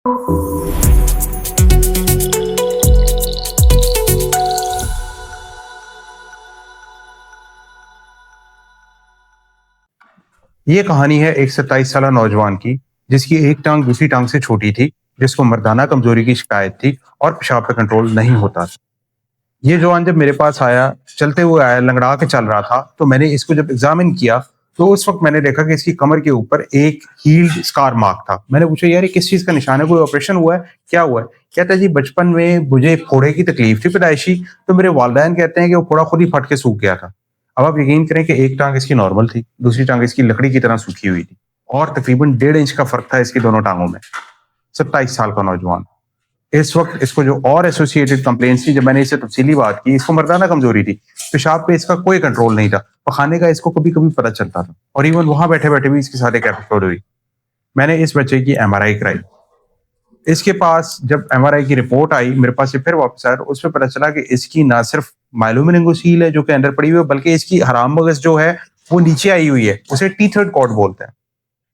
یہ کہانی ہے ایک 27 سالہ نوجوان کی جس کی ایک ٹانگ دوسری ٹانگ سے چھوٹی تھی، جس کو مردانہ کمزوری کی شکایت تھی اور پیشاب پہ کنٹرول نہیں ہوتا تھا۔ یہ جوان جب میرے پاس آیا، چلتے ہوئے آیا، لنگڑا کے چل رہا تھا، تو میں نے اس کو جب ایگزامن کیا تو اس وقت میں نے دیکھا کہ اس کی کمر کے اوپر ایک ہیلڈ اسکار مارک تھا۔ میں نے پوچھا یار یہ کس چیز کا نشان ہے، کوئی آپریشن ہوا ہے، کیا ہوا ہے؟ کہتا ہے جی بچپن میں مجھے پھوڑے کی تکلیف تھی پیدائشی، تو میرے والدین کہتے ہیں کہ وہ پھوڑا خود ہی پھٹ کے سوکھ گیا تھا۔ اب آپ یقین کریں کہ ایک ٹانگ اس کی نارمل تھی، دوسری ٹانگ اس کی لکڑی کی طرح سوکھی ہوئی تھی، اور تقریباً 1.5 انچ کا فرق تھا اس کی دونوں ٹانگوں میں۔ 27 سال کا نوجوان۔ اس وقت اس کو جو اور ایسوسیٹڈ کمپلینس تھی، جب میں نے اس سے تفصیلی بات کی، اس کو مردانہ کمزوری تھی، پیشاب پہ اس کا کوئی کنٹرول نہیں تھا، پخانے کا اس کو کبھی کبھی پتہ چلتا تھا، اور ایون وہاں بیٹھے بیٹھے بھی اس کے ساتھ ایک ایپیسوڈ ہوئی۔ میں نے اس بچے کی ایم آر آئی کرائی۔ اس کے پاس جب ایم آر آئی کی رپورٹ آئی، میرے پاس یہ پھر واپس آیا، اس پہ پتہ چلا کہ اس کی نہ صرف مائلومیننگوسیل ہے جو کہ اندر پڑی ہوئی ہے، بلکہ اس کی حرام مغز جو ہے وہ نیچے آئی ہوئی ہے، اسے ٹیتھرڈ کارڈ بولتے ہیں۔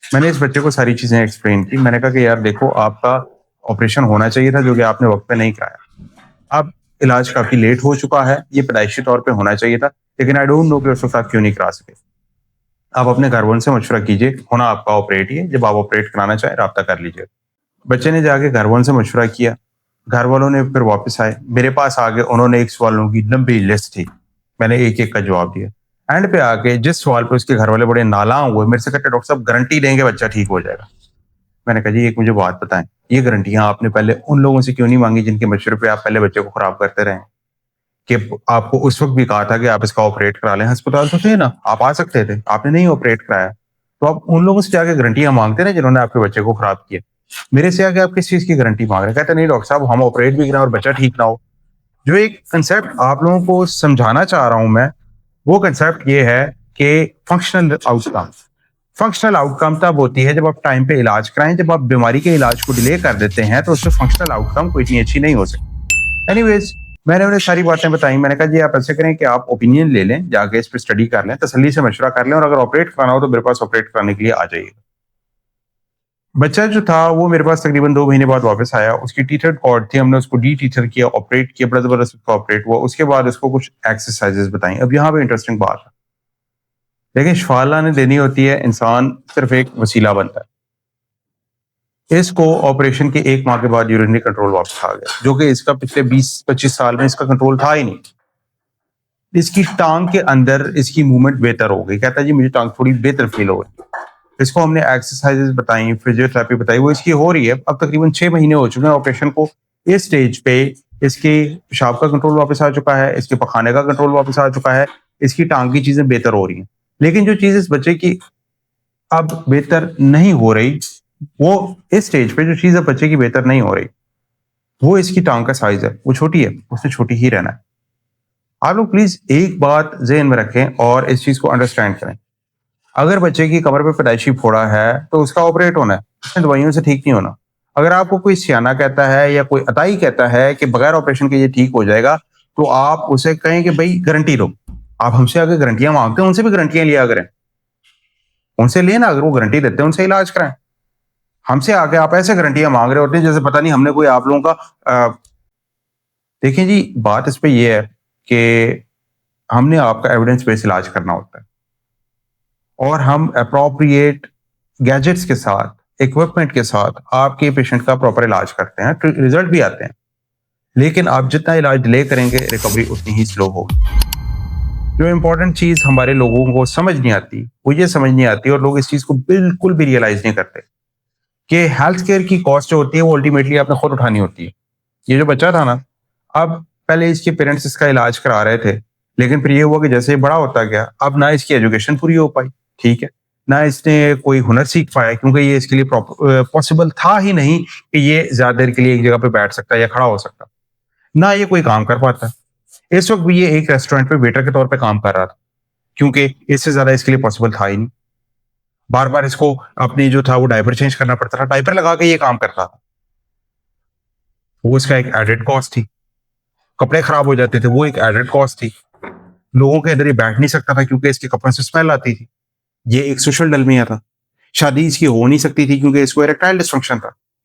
میں نے اس بچے کو ساری چیزیں ایکسپلین کی۔ میں نے کہا کہ یار دیکھو، آپ کا آپریشن ہونا چاہیے تھا جو کہ آپ نے وقت پہ نہیں کرایا، اب علاج کافی لیٹ ہو چکا ہے، یہ پیدائشی طور پہ ہونا چاہیے تھا، لیکن آئی ڈونٹ نو کہ اس وقت آپ کیوں نہیں کرا سکے۔ آپ اپنے گھر والوں سے مشورہ کیجیے، ہونا آپ کا آپریٹ ہی ہے، جب آپ آپریٹ کرانا چاہیں رابطہ کر لیجیے۔ بچے نے جا کے گھر والوں سے مشورہ کیا، گھر والوں نے پھر واپس آئے میرے پاس آ گئے، انہوں نے ایک سوالوں کی لمبی لسٹ تھی، میں نے ایک ایک کا جواب دیا۔ اینڈ پہ آ کے جس سوال پہ اس کے گھر والے بڑے نالاں ہوئے، میرے سے کہتے ڈاکٹر صاحب گارنٹی دیں گے بچہ ٹھیک ہو جائے گا؟ میں نے کہا جی ایک مجھے بات بتائیں، یہ گارنٹیاں آپ نے پہلے ان لوگوں سے کیوں نہیں مانگی جن کے مشورے پہ آپ پہلے بچے کو خراب کرتے رہے؟ کہ آپ کو اس وقت بھی کہا تھا کہ آپ اس کا آپریٹ کرا لیں، ہسپتال تو تھے نا، آپ آ سکتے تھے، آپ نے نہیں آپریٹ کرایا، تو آپ ان لوگوں سے جا کے گارنٹیاں مانگتے نا جنہوں نے آپ کے بچے کو خراب کیا۔ میرے سے آگے آپ کس چیز کی گارنٹی مانگ رہے ہیں؟ کہتے نہیں ڈاکٹر صاحب ہم آپریٹ بھی کریں اور بچہ ٹھیک نہ ہو۔ جو ایک کنسیپٹ آپ لوگوں کو سمجھانا چاہ رہا ہوں میں، وہ کنسیپٹ یہ ہے کہ فنکشنل آؤٹ کم۔ فنکشنل آؤٹ کم تب ہوتی ہے جب آپ ٹائم پہ علاج کرائیں، جب آپ بیماری کے علاج کو ڈیلے کر دیتے ہیں تو اس سے فنکشنل آؤٹ کم کوئی اتنی اچھی نہیں ہو سکتی۔ اینی ویز میں نے انہیں ساری باتیں بتائیں، میں نے کہا جی آپ ایسے کریں کہ آپ اوپینین لے لیں، جا کے اس پہ اسٹڈی کر لیں، تسلی سے مشورہ کر لیں، اور اگر آپریٹ کرانا ہو تو میرے پاس آپریٹ کرانے کے لیے آ جائیے گا۔ بچہ جو تھا وہ میرے پاس تقریباً 2 مہینے بعد واپس آیا، اس کی ٹیتھرڈ کارڈ تھی، ہم نے اس کو ڈی ٹیتھر کیا، آپریٹ کیا، بڑا زبردست اس کو آپریٹ ہوا۔ اس کے بعد اس کو کچھ ایکسرسائزز بتائیں۔ اب یہاں پہ انٹرسٹنگ بات ہے، لیکن شفا اللہ نے دینی ہوتی ہے، انسان صرف ایک وسیلہ بنتا ہے۔ اس کو آپریشن کے 1 ماہ کے بعد یورینری کنٹرول واپس آ گیا، جو کہ اس کا پچھلے 20-25 سال میں اس کا کنٹرول تھا ہی نہیں۔ اس کی ٹانگ کے اندر اس کی موومنٹ بہتر ہو گئی، کہتا ہے جی مجھے ٹانگ تھوڑی بہتر فیل ہو گئی۔ اس کو ہم نے ایکسرسائزز بتائیں، فزیوتھراپی بتائی، وہ اس کی ہو رہی ہے۔ اب تقریباً 6 مہینے ہو چکے ہیں آپریشن کو۔ اس سٹیج پہ اس کے پیشاب کا کنٹرول واپس آ چکا ہے، اس کے پخانے کا کنٹرول واپس آ چکا ہے، اس کی ٹانگ کی چیزیں بہتر ہو رہی ہیں۔ لیکن جو چیز اس بچے کی اب بہتر نہیں ہو رہی، وہ اس سٹیج پہ جو چیز اب بچے کی بہتر نہیں ہو رہی، وہ اس کی ٹانگ کا سائز ہے، وہ چھوٹی ہے، اس نے چھوٹی ہی رہنا ہے۔ آپ لوگ پلیز ایک بات ذہن میں رکھیں اور اس چیز کو انڈرسٹینڈ کریں۔ اگر بچے کی کمر پہ پیدائشی پھوڑا ہے تو اس کا آپریٹ ہونا ہے، اس نے دوائیوں سے ٹھیک نہیں ہونا۔ اگر آپ کو کوئی سیانہ کہتا ہے یا کوئی عطائی کہتا ہے کہ بغیر آپریشن کے یہ ٹھیک ہو جائے گا، تو آپ اسے کہیں کہ بھائی گارنٹی لو۔ آپ ہم سے آگے گارنٹیاں مانگتے ہیں، ان سے بھی گارنٹیاں لیا کریں، ان سے لینا، اگر وہ گارنٹی دیتے ہیں ان سے علاج کرائیں۔ ہم سے آگے آپ ایسے گارنٹیاں مانگ رہے ہوتے ہیں جیسے پتہ نہیں ہم نے کوئی آپ لوگوں کا دیکھیں جی، بات اس پہ یہ ہے کہ ہم نے آپ کا ایویڈنس بیس علاج کرنا ہوتا ہے، اور ہم اپروپریٹ گیجٹس کے ساتھ، اکوپمنٹ کے ساتھ آپ کے پیشنٹ کا پراپر علاج کرتے ہیں، ریزلٹ بھی آتے ہیں۔ لیکن آپ جتنا علاج ڈیلے کریں گے، ریکوری اتنی ہی سلو ہوگی۔ جو امپورٹنٹ چیز ہمارے لوگوں کو سمجھ نہیں آتی، وہ یہ سمجھ نہیں آتی، اور لوگ اس چیز کو بالکل بھی ریئلائز نہیں کرتے کہ ہیلتھ کیئر کی کاسٹ جو ہوتی ہے وہ الٹیمیٹلی آپ نے خود اٹھانی ہوتی ہے۔ یہ جو بچہ تھا نا، اب پہلے اس کے پیرنٹس اس کا علاج کرا رہے تھے، لیکن پھر یہ ہوا کہ جیسے بڑا ہوتا گیا، اب نہ اس کی ایجوکیشن پوری ہو پائی، ٹھیک ہے، نہ اس نے کوئی ہنر سیکھ پایا، کیونکہ یہ اس کے لیے پاسبل تھا ہی نہیں کہ یہ زیادہ دیر کے لیے ایک جگہ پہ بیٹھ سکتا ہے یا کھڑا ہو سکتا، نہ یہ کوئی کام کر پاتا۔ اس وقت بھی یہ ایک ریسٹورینٹ پہ ویٹر کے طور پہ کام کر رہا تھا، کیونکہ اس سے زیادہ اس کے لیے پاسبل تھا ہی نہیں۔ بار بار اس کو اپنی جو تھا وہ ڈائپر چینج کرنا پڑتا تھا، ڈائپر لگا کے یہ کام کرتا تھا، وہ اس کا ایک ایڈڈ کاسٹ تھی۔ کپڑے خراب ہو جاتے تھے، وہ ایک ایڈڈ کاسٹ تھی۔ لوگوں کے اندر یہ بیٹھ نہیں سکتا تھا کیونکہ اس کے کپڑوں سے اسمیل آتی تھی، یہ ایک سوشل ڈلمیا تھا۔ شادی اس کی ہو نہیں سکتی تھی کیونکہ اس کو ایریکٹائل ڈسفنکشن تھا۔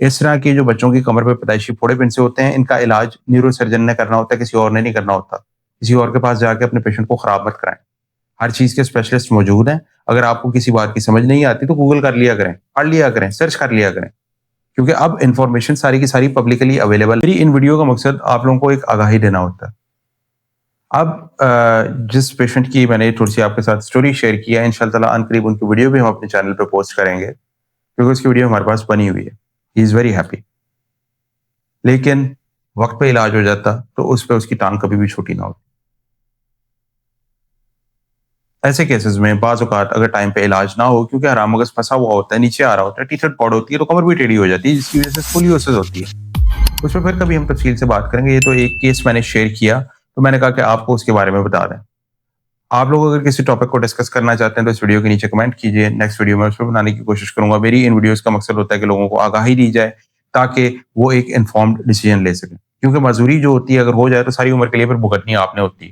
اس طرح کے جو بچوں کی کمر پہ پیدائشی پھوڑے پن سے ہوتے ہیں، ان کا علاج نیورو سرجن نے کرنا ہوتا ہے، کسی اور نے نہیں کرنا ہوتا. کسی اور کے پاس جا کے اپنے پیشنٹ کو خراب مت کرائیں. ہر چیز کے اسپیشلسٹ موجود ہیں. اگر آپ کو کسی بات کی سمجھ نہیں آتی تو گوگل کر لیا کریں، پڑھ لیا کریں، سرچ کر لیا کریں، کیونکہ اب انفارمیشن ساری کی ساری پبلکلی اویلیبل. میری ان ویڈیو کا مقصد آپ لوگوں کو ایک آگاہی دینا ہوتا ہے. اب جس پیشنٹ کی میں نے تھوڑی سی آپ کے ساتھ سٹوری شیئر کی ہے، انشاءاللہ تعالیٰ ان قریب ان کی ویڈیو بھی ہم اپنے چینل پہ پوسٹ کریں گے، کیونکہ اس کی ویڈیو ہمارے پاس بنی ہوئی ہے. ہی از ویری ہیپی. لیکن وقت پہ علاج ہو جاتا تو اس پہ اس کی ٹانگ کبھی بھی چھوٹی نہ ہوتی. ایسے کیسز میں بعض اوقات اگر ٹائم پہ علاج نہ ہو، کیونکہ حرام مغز پھنسا ہوا ہوتا ہے، نیچے آ رہا ہوتا ہے، ٹی شرٹ پاڑ ہوتی ہے تو کمر بھی ٹیڑھی ہو جاتی ہے، جس کی وجہ سے اسکولیوسس ہوتی ہے. اس پہ پھر کبھی ہم تفصیل سے بات کریں گے. یہ تو ایک کیس میں نے شیئر کیا تو میں نے کہا کہ آپ کو اس کے بارے میں بتا دیں. آپ لوگ اگر کسی ٹاپک کو ڈسکس کرنا چاہتے ہیں تو اس ویڈیو کے نیچے کمنٹ کیجیے. نیکسٹ ویڈیو میں اس پہ بنانے کی کوشش کروں گا. میری ان ویڈیوز کا مقصد ہوتا ہے کہ لوگوں کو آگاہی دی جائے تاکہ وہ ایک انفارمڈ ڈیسیجن لے سکیں، کیونکہ معذوری جو ہوتی ہے اگر ہو جائے تو ساری عمر کے لیے پھر بھگتنی آپ نے ہوتی ہے.